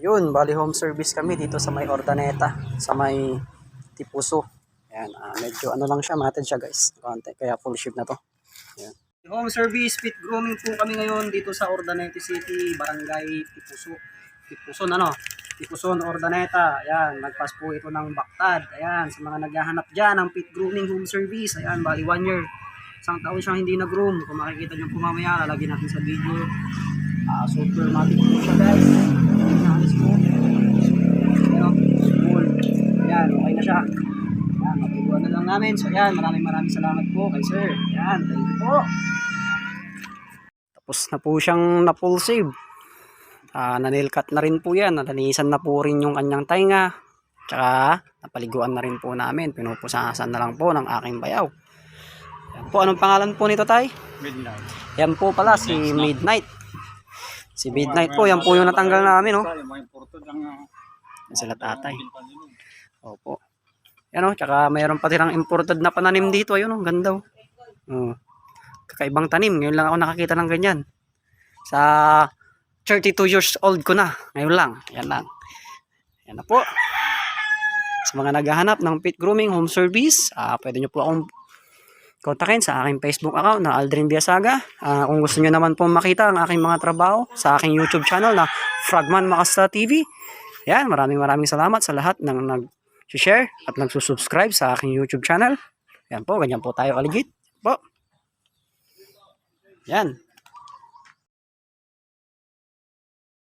Yun, bali home service kami dito sa may Ordaneta, sa may Tipuso. Ayan, medyo ano lang siya, matid siya guys. Konti, kaya full shift na to. Ayan. Home service, pit grooming po kami ngayon dito sa Ordaneta City, Barangay Tipuso. Tipuson ano? Tipuson, Ordaneta. Ayan, nagpas po ito ng Baktad. Ayan, sa mga naghahanap dyan ng pit grooming home service. Ayan, bali 1 year. Isang taon siyang hindi nag-groom. Kung makikita nyo po mamaya, lalagyan natin sa video. Super matic po siya guys. Ayan, cool. Ayan, okay na siya. Ayan, mapiguan na lang namin. So ayan, maraming salamat po kay sir. Ayan, thank you po. Tapos na po siyang na-full save. Na-nail cut na rin po yan. Nalinisan na po rin yung kanyang tainga. Tsaka napaliguan na rin po namin. Pinupusasan na lang po ng aking bayaw. Yan po, anong pangalan po nito tay? Midnight. Yan po pala si Midnight. Si Midnight po, yan po yung natanggal namin, oh. Yan sila tatay. Opo. Yan, oh, tsaka mayroon pa silang imported na pananim dito. Ayun, oh, ganda, oh. Kakaibang tanim. Ngayon lang ako nakakita ng ganyan. Sa 32 years old ko na. Ngayon lang. Yan lang. Yan na po. Sa mga naghahanap ng pit grooming home service, pwede nyo po akong kontakin sa aking Facebook account na Aldrin Biasaga. Kung gusto nyo naman po makita ang aking mga trabaho sa aking YouTube channel na Frogman Makasta TV. Yan, maraming salamat sa lahat ng nag-share at nagsusubscribe sa aking YouTube channel. Yan po, ganyan po tayo kaligit. Po. Yan.